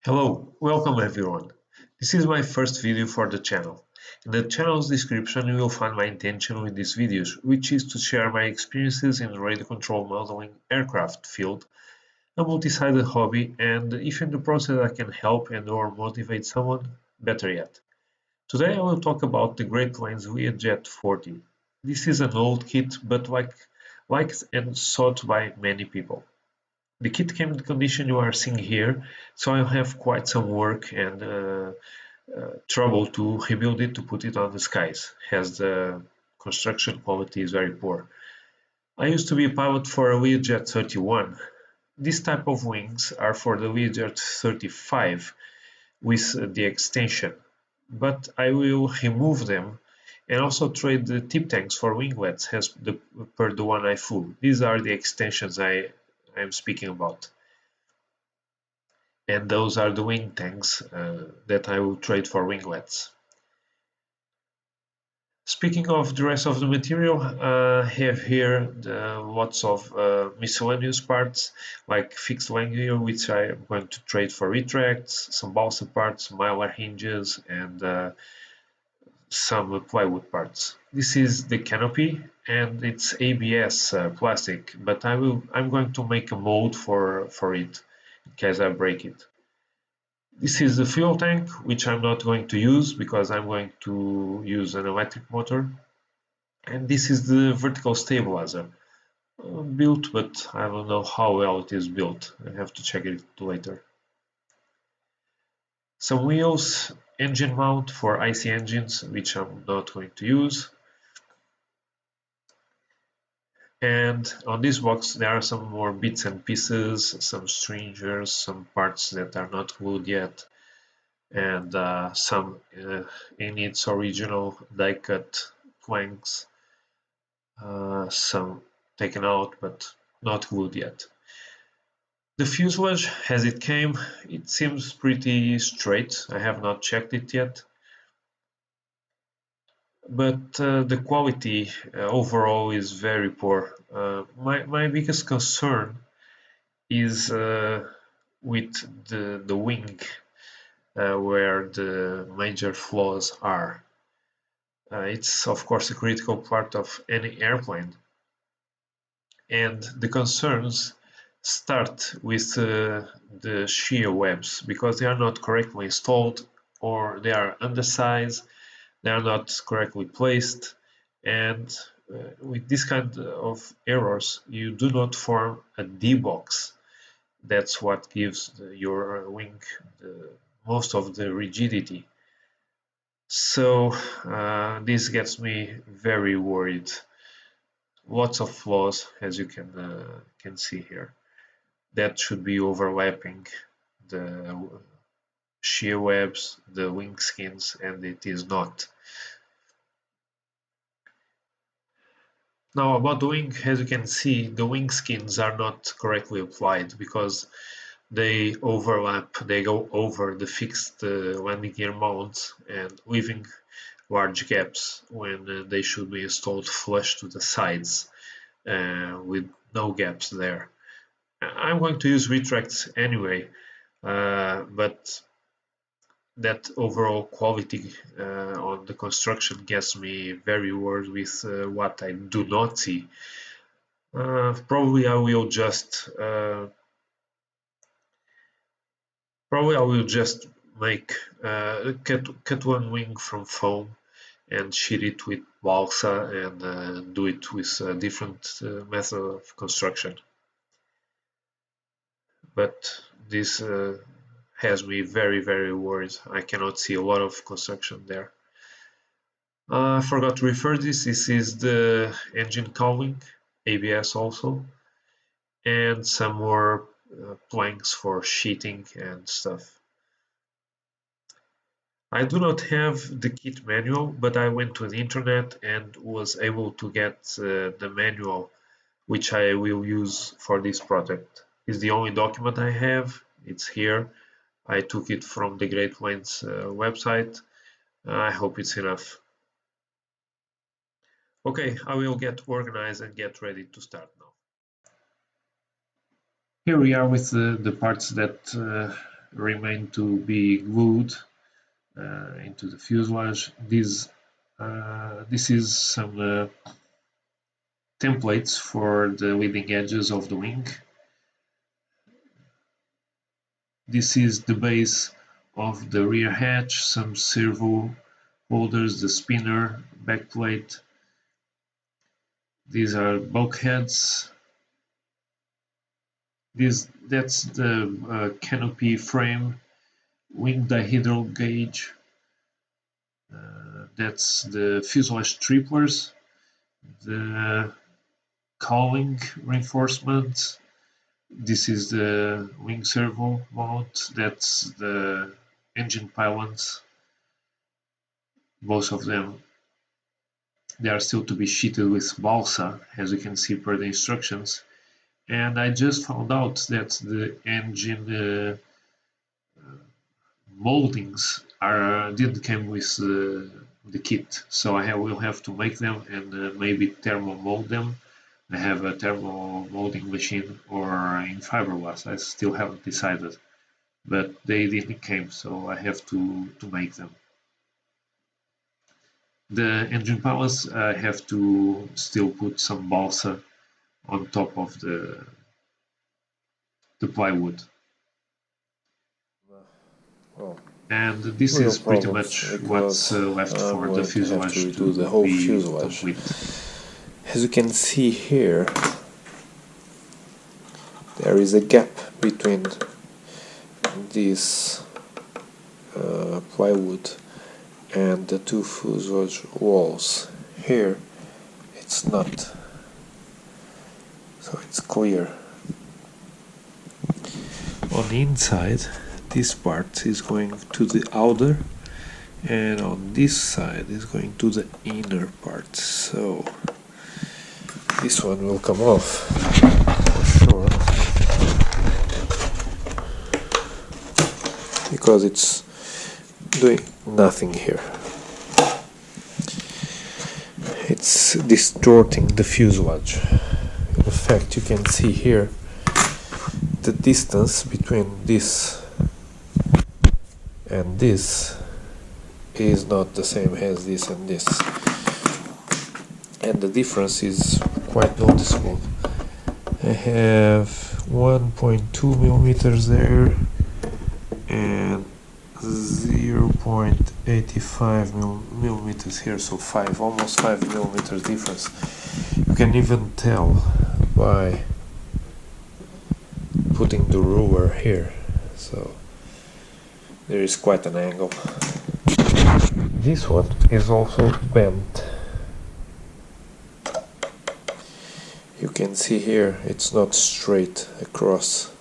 Hello, welcome everyone. This is my first video for the channel. In the channel's description you will find my intention with these videos, which is to share my experiences in the radio control modeling aircraft field, a multi-sided hobby, and if in the process I can help and or motivate someone, better yet. Today I will talk about the Great Plains Learjet 40. This is an old kit but liked and sought by many people. The kit came in the condition you are seeing here, so I have quite some work and trouble to rebuild it to put it on the skies, as the construction quality is very poor. I used to be a pilot for a Learjet 31. This type of wings are for the Learjet 35 with the extension, but I will remove them and also trade the tip tanks for winglets as per the one I flew. These are the extensions I'm speaking about. And those are the wing tanks that I will trade for winglets. Speaking of the rest of the material, I have here lots of miscellaneous parts like fixed wing gear, which I am going to trade for retracts, some balsa parts, mylar hinges, and some plywood parts. This is the canopy and it's ABS plastic, but I'm going to make a mold for it in case I break it. This is the fuel tank, which I'm not going to use because I'm going to use an electric motor. And this is the vertical stabilizer. Built, but I don't know how well it is built. I have to check it later. Some wheels, engine mount for IC engines, which I'm not going to use. And on this box there are some more bits and pieces, some stringers, some parts that are not glued yet, and some in its original die-cut planks, some taken out but not glued yet. The fuselage, as it came, it seems pretty straight. I have not checked it yet, but the quality overall is very poor. My biggest concern is with the wing, where the major flaws are. It's of course a critical part of any airplane, and the concerns start with the shear webs because they are not correctly installed, or they are undersized, they are not correctly placed, and with this kind of errors you do not form a D-box. That's what gives your wing most of the rigidity. So this gets me very worried. Lots of flaws, as you can see here, that should be overlapping the shear webs, the wing skins, and it is not. Now about the wing, as you can see, the wing skins are not correctly applied because they overlap, they go over the fixed landing gear mounts and leaving large gaps when they should be installed flush to the sides with no gaps there. I'm going to use retracts anyway, but that overall quality on the construction gets me very worried with what I do not see. Probably I will just make cut one wing from foam and sheet it with balsa and do it with a different method of construction. But this has me very worried. I cannot see a lot of construction there. I forgot to refer this. This is the engine cowling, ABS also, and some more planks for sheeting and stuff. I do not have the kit manual, but I went to the internet and was able to get the manual, which I will use for this project. It's the only document I have. It's here. I took it from the Great Plains website. I hope it's enough. Okay, I will get organized and get ready to start now. Here we are with the parts that remain to be glued into the fuselage. This is some templates for the leading edges of the wing. This is the base of the rear hatch, some servo holders, the spinner, backplate. These are bulkheads. That's the canopy frame, wing dihedral gauge. That's the fuselage triplers, the cowling reinforcement. This is the wing servo mount. That's the engine pylons. Both of them, they are still to be sheeted with balsa, as you can see per the instructions. And I just found out that the engine moldings didn't come with the kit, so I will have to make them and maybe thermo mold them. I have a thermo molding machine or in fiberglass. I still haven't decided, but they didn't come, so I have to make them. The engine pallets, I have to still put some balsa on top of the plywood. Well, And this real is pretty problems much what's because left I'm for the going to have fuselage to to redo the whole be fuselage. complete. As you can see here, there is a gap between this plywood and the two fuselage walls. Here it's not, so it's clear. On the inside, this part is going to the outer, and on this side is going to the inner part, so this one will come off for sure, because it's doing nothing here. It's distorting the fuselage. In fact, you can see here the distance between this and this is not the same as this and this, and the difference is quite noticeable. I have 1.2 millimeters there and 0.85 millimeters here, so almost 5 millimeters difference. You can even tell by putting the ruler here, so there is quite an angle. This one is also bent. You can see here it's not straight across,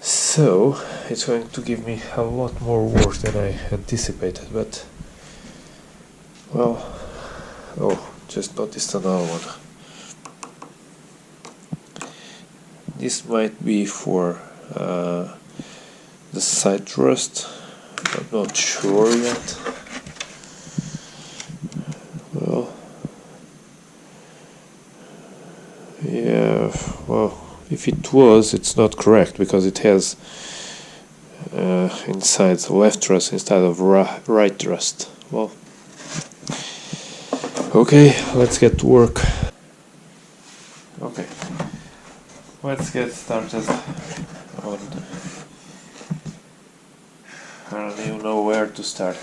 so it's going to give me a lot more work than I anticipated, but well, just noticed another one. This might be for the side thrust. I'm not sure yet. Well, yeah, well, if it was, it's not correct, because it has inside the left thrust instead of right thrust. Well, okay, let's get to work. Okay, let's get started on, I don't even know where to start.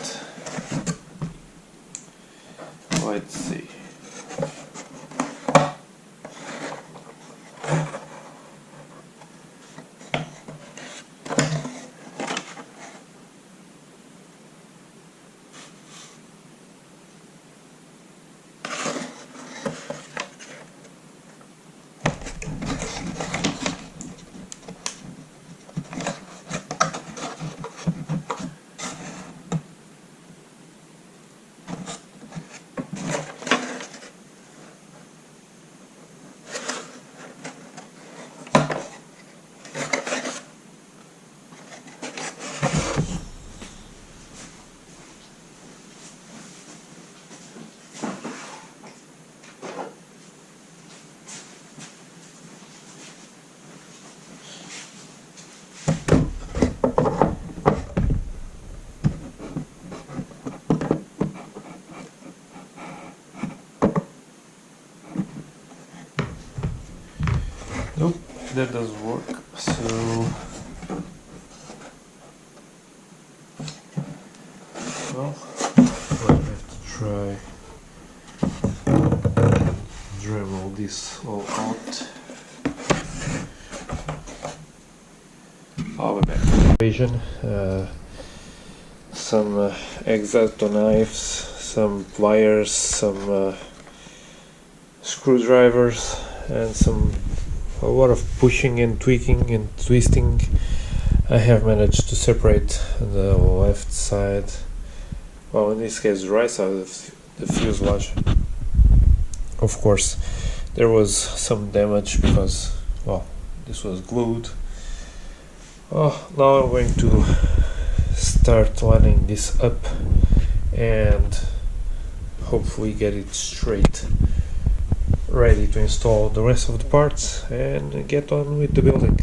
Let's see. Nope, that doesn't work. So, well, I have to try Dremel this all out. I'll be back. Some X-Acto knives, some pliers, some screwdrivers, and a lot of pushing and tweaking and twisting. I have managed to separate the left side, well, in this case the right side of the fuselage. Of course there was some damage because, well, this was glued. Now I'm going to start lining this up and hopefully get it straight, ready to install the rest of the parts and get on with the building.